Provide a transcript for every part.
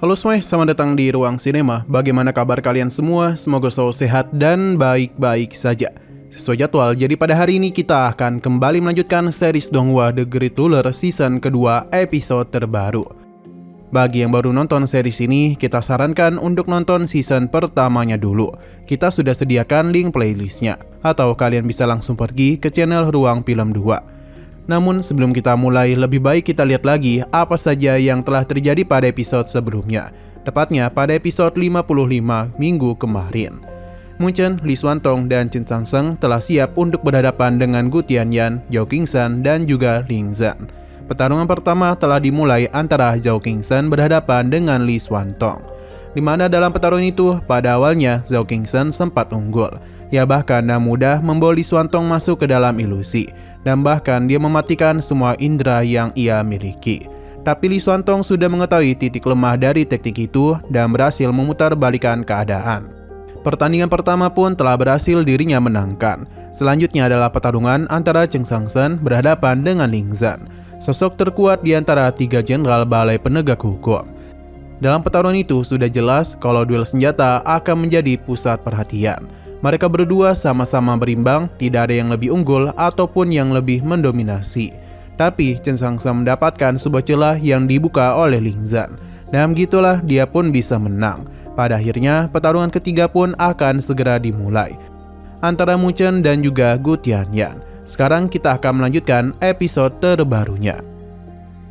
Halo semuanya, selamat datang di Ruang Sinema. Bagaimana kabar kalian semua? Semoga selalu sehat dan baik-baik saja. Sesuai jadwal, jadi pada hari ini kita akan kembali melanjutkan series Donghua The Great Ruler season kedua episode terbaru. Bagi yang baru nonton series ini, kita sarankan untuk nonton season pertamanya dulu. Kita sudah sediakan link playlistnya, atau kalian bisa langsung pergi ke channel Ruang Film 2. Namun sebelum kita mulai, lebih baik kita lihat lagi apa saja yang telah terjadi pada episode sebelumnya. Tepatnya pada episode 55 minggu kemarin. Munchen, Lee Swantong, dan Chen Changsheng telah siap untuk berhadapan dengan Gu Tianyan, Zhao Qingshan, dan juga Ling Zhan. Pertarungan pertama telah dimulai antara Zhao Qingshan berhadapan dengan Lee Swantong, di mana dalam pertarungan itu pada awalnya Zhao Qingshan sempat unggul. Ya bahkan dengan mudah membawa Lee Swantong masuk ke dalam ilusi, dan bahkan dia mematikan semua indera yang ia miliki. Tapi Lee Swantong sudah mengetahui titik lemah dari teknik itu dan berhasil memutarbalikkan keadaan. Pertandingan pertama pun telah berhasil dirinya menangkan. Selanjutnya adalah pertarungan antara Chen Changsheng berhadapan dengan Ling Zhan, sosok terkuat di antara tiga jenderal balai penegak hukum. Dalam pertarungan itu sudah jelas kalau duel senjata akan menjadi pusat perhatian. Mereka berdua sama-sama berimbang, tidak ada yang lebih unggul ataupun yang lebih mendominasi. Tapi Chen Changsheng mendapatkan sebuah celah yang dibuka oleh Ling Zhan, dan begitulah dia pun bisa menang. Pada akhirnya pertarungan ketiga pun akan segera dimulai antara Munchen dan juga Gu Tianyan. Sekarang kita akan melanjutkan episode terbarunya.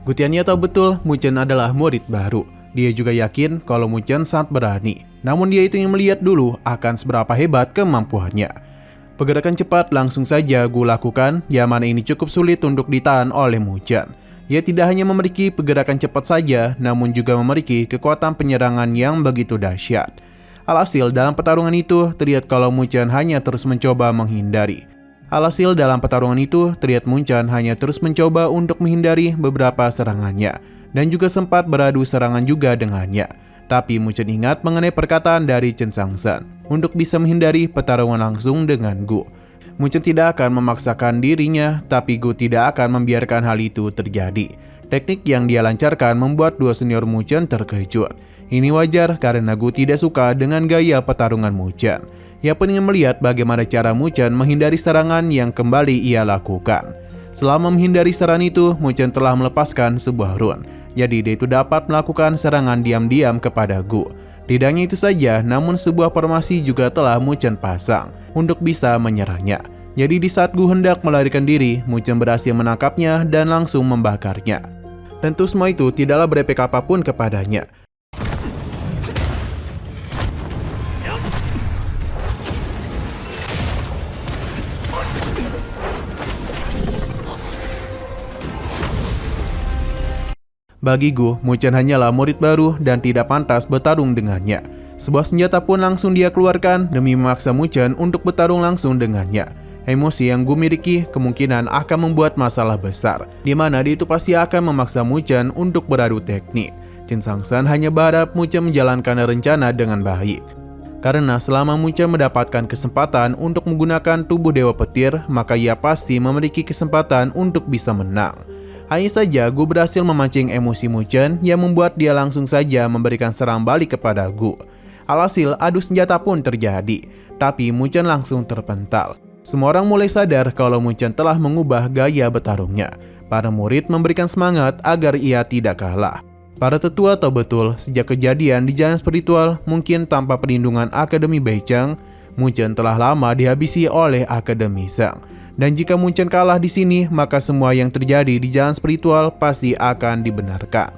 Gu Tianyan tahu betul Munchen adalah murid baru. Dia juga yakin kalau Munchen sangat berani. Namun dia itu yang melihat dulu akan seberapa hebat kemampuannya. Pergerakan cepat langsung saja Gu lakukan, yang mana ini cukup sulit untuk ditahan oleh Munchen. Ia tidak hanya memiliki pergerakan cepat saja, namun juga memiliki kekuatan penyerangan yang begitu dahsyat. Alhasil dalam pertarungan itu terlihat kalau Munchen hanya terus mencoba menghindari. Untuk menghindari beberapa serangannya, dan juga sempat beradu serangan juga dengannya. Tapi Munchen ingat mengenai perkataan dari Chen Changsheng untuk bisa menghindari pertarungan langsung dengan Gu. Munchen tidak akan memaksakan dirinya, tapi Gu tidak akan membiarkan hal itu terjadi. Teknik yang dia lancarkan membuat dua senior Munchen terkejut. Ini wajar karena Gu tidak suka dengan gaya pertarungan Munchen. Ia pun ingin melihat bagaimana cara Munchen menghindari serangan yang kembali ia lakukan. Selama menghindari serangan itu, Munchen telah melepaskan sebuah rune. Jadi dia itu dapat melakukan serangan diam-diam kepada Gu. Tidak hanya itu saja, namun sebuah formasi juga telah Munchen pasang untuk bisa menyerangnya. Jadi di saat Gu hendak melarikan diri, Munchen berhasil menangkapnya dan langsung membakarnya. Tentu semua itu tidaklah berefek apapun kepadanya. Bagi Gu, Munchen hanyalah murid baru dan tidak pantas bertarung dengannya. Sebuah senjata pun langsung dia keluarkan demi memaksa Munchen untuk bertarung langsung dengannya. Emosi yang Gu miliki kemungkinan akan membuat masalah besar, di mana dia itu pasti akan memaksa Munchen untuk beradu teknik. Chen Changsheng hanya berharap Munchen menjalankan rencana dengan baik. Karena selama Munchen mendapatkan kesempatan untuk menggunakan tubuh Dewa Petir, maka ia pasti memiliki kesempatan untuk bisa menang. Hanya saja Gu berhasil memancing emosi Munchen yang membuat dia langsung saja memberikan serang balik kepada Gu. Alhasil adu senjata pun terjadi, tapi Munchen langsung terpental. Semua orang mulai sadar kalau Munchen telah mengubah gaya bertarungnya. Para murid memberikan semangat agar ia tidak kalah. Para tetua tahu betul sejak kejadian di jalan spiritual, mungkin tanpa perlindungan Akademi Beicheng, Munchen telah lama dihabisi oleh Akademi Shang. Dan jika Munchen kalah di sini, maka semua yang terjadi di jalan spiritual pasti akan dibenarkan.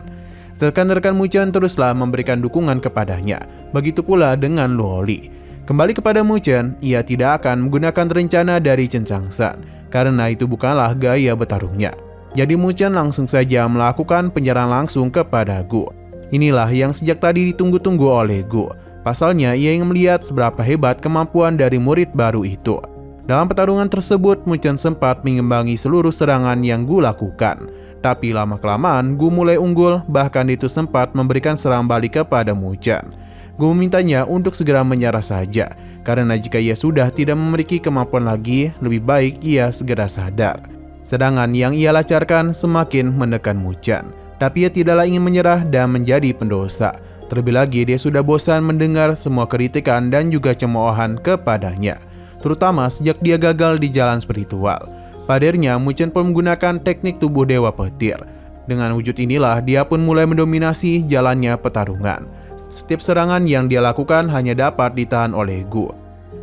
Rekan-rekan Munchen teruslah memberikan dukungan kepadanya. Begitu pula dengan Luo Li. Kembali kepada Munchen, ia tidak akan menggunakan rencana dari Chen Changsheng, karena itu bukanlah gaya bertarungnya. Jadi Munchen langsung saja melakukan penyerangan langsung kepada Gu. Inilah yang sejak tadi ditunggu-tunggu oleh Gu. Pasalnya ia ingin melihat seberapa hebat kemampuan dari murid baru itu. Dalam pertarungan tersebut, Munchen sempat mengimbangi seluruh serangan yang Gu lakukan. Tapi lama-kelamaan Gu mulai unggul, bahkan itu sempat memberikan serang balik kepada Munchen. Gu memintanya untuk segera menyerah saja, karena jika ia sudah tidak memiliki kemampuan lagi, lebih baik ia segera sadar. Serangan yang ia lancarkan semakin menekan Munchen. Tapi ia tidaklah ingin menyerah dan menjadi pendosa. Terlebih lagi dia sudah bosan mendengar semua kritikan dan juga cemoohan kepadanya, terutama sejak dia gagal di jalan spiritual. Pada akhirnya Mu Chen pun menggunakan teknik tubuh Dewa Petir. Dengan wujud inilah dia pun mulai mendominasi jalannya pertarungan. Setiap serangan yang dia lakukan hanya dapat ditahan oleh Gu.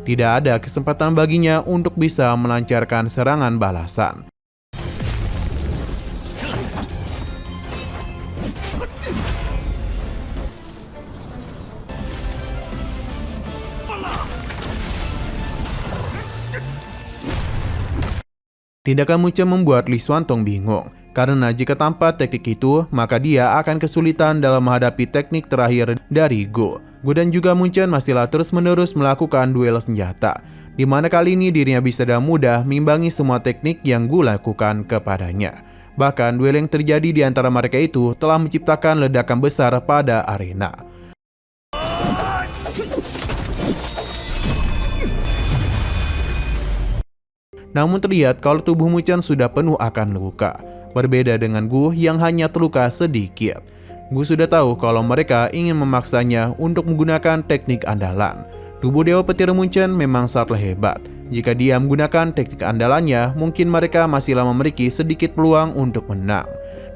Tidak ada kesempatan baginya untuk bisa melancarkan serangan balasan. Tindakan Mu Chen membuat Li Xuantong bingung, karena jika tanpa teknik itu, maka dia akan kesulitan dalam menghadapi teknik terakhir dari Gu. Gu dan juga Mu Chen masihlah terus-menerus melakukan duel senjata, di mana kali ini dirinya bisa dengan mudah mengimbangi semua teknik yang Gu lakukan kepadanya. Bahkan duel yang terjadi di antara mereka itu telah menciptakan ledakan besar pada arena. Namun terlihat kalau tubuh Mu Chen sudah penuh akan luka. Berbeda dengan Gu yang hanya terluka sedikit. Gu sudah tahu kalau mereka ingin memaksanya untuk menggunakan teknik andalan. Tubuh Dewa Petir Mu Chen memang sangatlah hebat. Jika dia menggunakan teknik andalannya, mungkin mereka masihlah memiliki sedikit peluang untuk menang.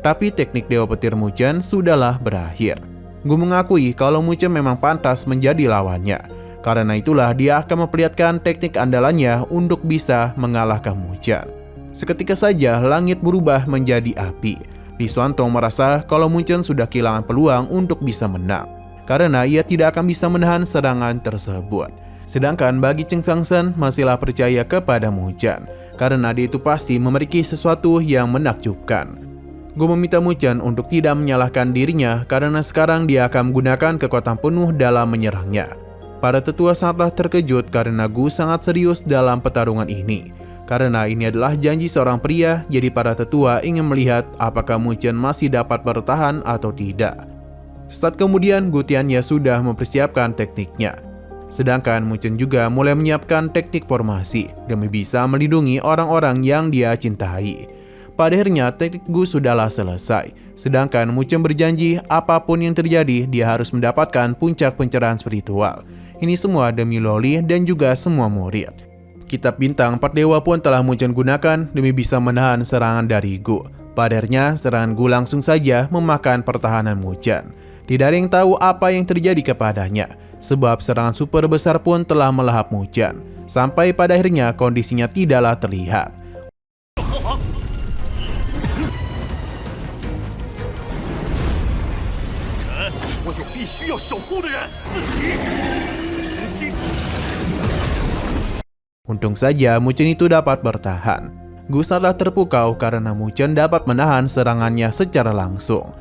Tapi teknik Dewa Petir Mu Chen sudahlah berakhir. Gu mengakui kalau Mu Chen memang pantas menjadi lawannya. Karena itulah dia akan memperlihatkan teknik andalannya untuk bisa mengalahkan Mu Chen. Seketika saja langit berubah menjadi api. Li Xuantong merasa kalau Mu Chen sudah kehilangan peluang untuk bisa menang, karena ia tidak akan bisa menahan serangan tersebut. Sedangkan bagi Cheng Changsen masihlah percaya kepada Mu Chen, karena dia itu pasti memiliki sesuatu yang menakjubkan. Gue meminta Mu Chen untuk tidak menyalahkan dirinya, karena sekarang dia akan menggunakan kekuatan penuh dalam menyerangnya. Para tetua sangatlah terkejut karena Gu sangat serius dalam pertarungan ini. Karena ini adalah janji seorang pria, jadi para tetua ingin melihat apakah Mu Chen masih dapat bertahan atau tidak. Sesaat kemudian Gu Tianye sudah mempersiapkan tekniknya. Sedangkan Mu Chen juga mulai menyiapkan teknik formasi demi bisa melindungi orang-orang yang dia cintai. Pada akhirnya teknik Gu sudahlah selesai. Sedangkan Mu Chen berjanji apapun yang terjadi dia harus mendapatkan puncak pencerahan spiritual. Ini semua demi Loli dan juga semua murid. Kitab bintang Empat Dewa pun telah Mu Chen gunakan demi bisa menahan serangan dari Gu. Pada akhirnya serangan Gu langsung saja memakan pertahanan Mu Chen. Tidak ada yang tahu apa yang terjadi kepadanya, sebab serangan super besar pun telah melahap Mu Chen. Sampai pada akhirnya kondisinya tidaklah terlihat. Untung saja Mu Chen itu dapat bertahan. Gu sangatlah terpukau karena Mu Chen dapat menahan serangannya secara langsung.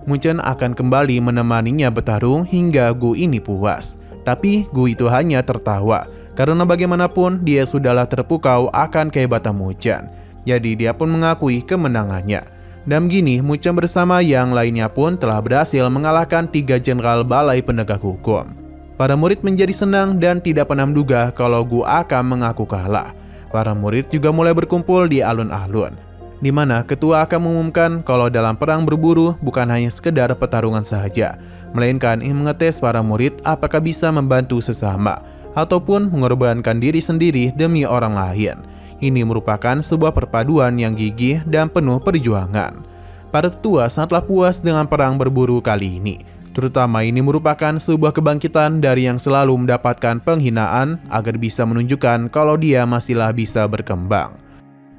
Mu Chen akan kembali menemaninya bertarung hingga Gu ini puas. Tapi Gu itu hanya tertawa, karena bagaimanapun dia sudahlah terpukau akan kehebatan Mu Chen. Jadi dia pun mengakui kemenangannya. Dan begini Mu Chen bersama yang lainnya pun telah berhasil mengalahkan 3 jenderal balai penegak hukum. Para murid menjadi senang dan tidak pernah menduga kalau Gu akan mengaku kalah. Para murid juga mulai berkumpul di alun-alun, di mana ketua akan mengumumkan kalau dalam perang berburu bukan hanya sekedar pertarungan saja, melainkan ingin mengetes para murid apakah bisa membantu sesama ataupun mengorbankan diri sendiri demi orang lain. Ini merupakan sebuah perpaduan yang gigih dan penuh perjuangan. Para tetua sangatlah puas dengan perang berburu kali ini. Terutama ini merupakan sebuah kebangkitan dari yang selalu mendapatkan penghinaan agar bisa menunjukkan kalau dia masihlah bisa berkembang.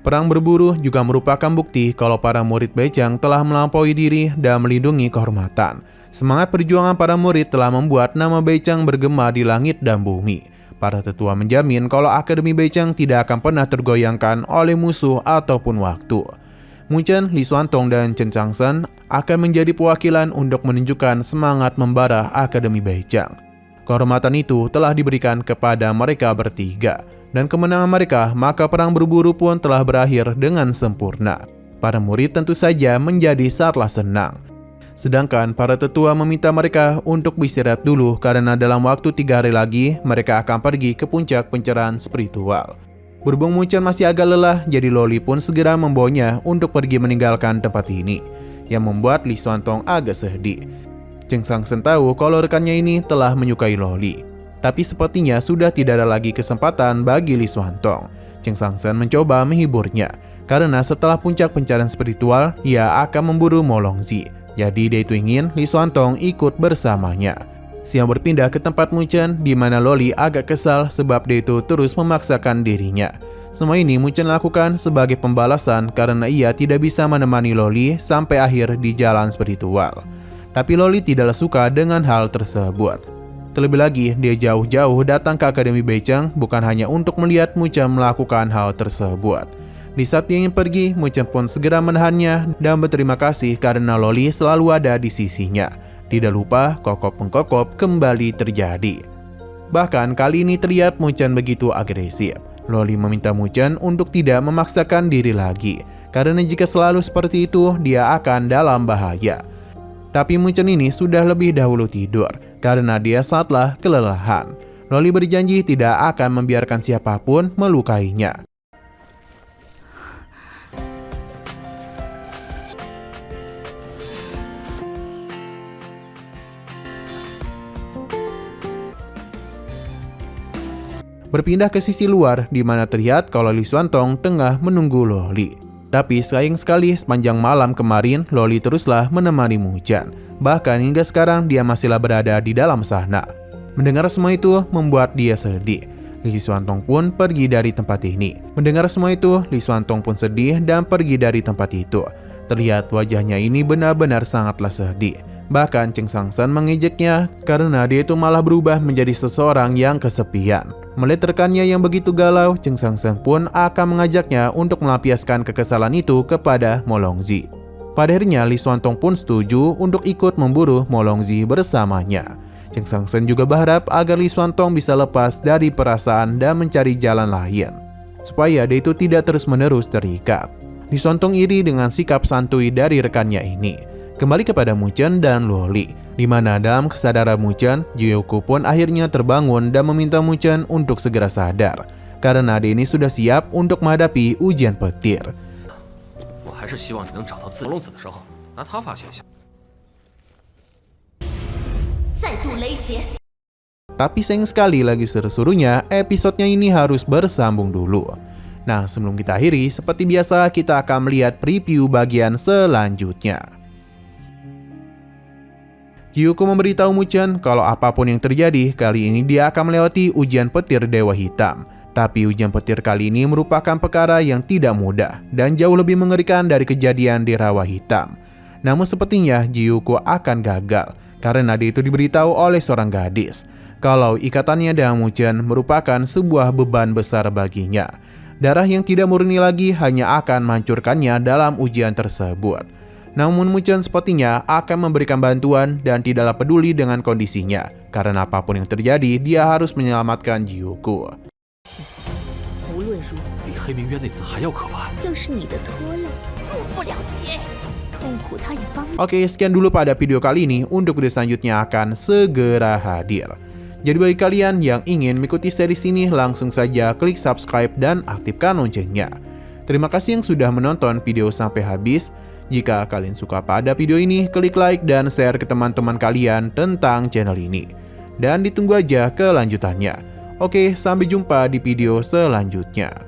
Perang berburu juga merupakan bukti kalau para murid Beijing telah melampaui diri dan melindungi kehormatan. Semangat perjuangan para murid telah membuat nama Beijing bergema di langit dan bumi. Para tetua menjamin kalau Akademi Beijing tidak akan pernah tergoyangkan oleh musuh ataupun waktu. Mu Chen, Li Xuantong, dan Cheng Changsen akan menjadi perwakilan untuk menunjukkan semangat membara Akademi Beijing. Kehormatan itu telah diberikan kepada mereka bertiga, dan kemenangan mereka maka perang berburu pun telah berakhir dengan sempurna. Para murid tentu saja menjadi sangatlah senang. Sedangkan para tetua meminta mereka untuk beristirahat dulu karena dalam waktu 3 hari lagi mereka akan pergi ke puncak pencerahan spiritual. Berhubung Mu Chen masih agak lelah, jadi Loli pun segera membawanya untuk pergi meninggalkan tempat ini, yang membuat Li Xuantong agak sedih. Cheng Sangsen tahu kalau rekannya ini telah menyukai Loli. Tapi sepertinya sudah tidak ada lagi kesempatan bagi Li Xuantong. Cheng Sangsen mencoba menghiburnya, karena setelah puncak pencarian spiritual, ia akan memburu Mo Longzi. Jadi dia itu ingin Li Xuantong ikut bersamanya. Siang berpindah ke tempat Mu Chen, di mana Loli agak kesal sebab dia itu terus memaksakan dirinya. Semua ini Mu Chen lakukan sebagai pembalasan karena ia tidak bisa menemani Loli sampai akhir di jalan spiritual. Tapi Loli tidaklah suka dengan hal tersebut. Terlebih lagi, dia jauh-jauh datang ke Akademi Beicheng bukan hanya untuk melihat Mu Chen melakukan hal tersebut. Di saat dia ingin pergi, Mu Chen pun segera menahannya dan berterima kasih karena Loli selalu ada di sisinya. Tidak lupa, kokop-mengkokop kembali terjadi. Bahkan kali ini terlihat Mu Chen begitu agresif. Loli meminta Mu Chen untuk tidak memaksakan diri lagi, karena jika selalu seperti itu, dia akan dalam bahaya. Tapi Mu Chen ini sudah lebih dahulu tidur, karena dia sangatlah kelelahan. Loli berjanji tidak akan membiarkan siapapun melukainya. Berpindah ke sisi luar, di mana terlihat kalau Li Xuantong tengah menunggu Loli. Tapi sayang sekali sepanjang malam kemarin, Loli teruslah menemani Mu Chen. Bahkan hingga sekarang dia masihlah berada di dalam sana. Mendengar semua itu membuat dia sedih. Li Xuantong pun pergi dari tempat ini. Mendengar semua itu, Li Xuantong pun sedih dan pergi dari tempat itu. Terlihat wajahnya ini benar-benar sangatlah sedih. Bahkan Cheng Sangsen mengejeknya karena dia itu malah berubah menjadi seseorang yang kesepian. Melihat rekannya yang begitu galau, Cheng Sangsen pun akan mengajaknya untuk melampiaskan kekesalan itu kepada Mo Longzi. Pada akhirnya Li Xuantong pun setuju untuk ikut memburu Mo Longzi bersamanya. Cheng Sangsen juga berharap agar Li Xuantong bisa lepas dari perasaan dan mencari jalan lain, supaya dia itu tidak terus-menerus terikat. Li Xuantong iri dengan sikap santuy dari rekannya ini. Kembali kepada Mu Chen dan Loli, di mana dalam kesadaran Mu Chen, Jiuku pun akhirnya terbangun dan meminta Mu Chen untuk segera sadar, karena dia ini sudah siap untuk menghadapi ujian petir. Tapi sayang sekali lagi seru-serunya, episodenya ini harus bersambung dulu. Nah, sebelum kita akhiri, seperti biasa kita akan melihat preview bagian selanjutnya. Jiuku memberitahu Mu Chen kalau apapun yang terjadi, kali ini dia akan melewati ujian petir Dewa Hitam. Tapi ujian petir kali ini merupakan perkara yang tidak mudah dan jauh lebih mengerikan dari kejadian di Rawa Hitam. Namun sepertinya Jiuku akan gagal, karena dia itu diberitahu oleh seorang gadis kalau ikatannya dengan Mu Chen merupakan sebuah beban besar baginya. Darah yang tidak murni lagi hanya akan menghancurkannya dalam ujian tersebut. Namun Mu Chen sepertinya akan memberikan bantuan dan tidaklah peduli dengan kondisinya, karena apapun yang terjadi, dia harus menyelamatkan Jiuku. Oke, sekian dulu pada video kali ini. Untuk video selanjutnya akan segera hadir. Jadi bagi kalian yang ingin mengikuti series ini, langsung saja klik subscribe dan aktifkan loncengnya. Terima kasih yang sudah menonton video sampai habis. Jika kalian suka pada video ini, klik like dan share ke teman-teman kalian tentang channel ini. Dan ditunggu aja kelanjutannya. Oke, sampai jumpa di video selanjutnya.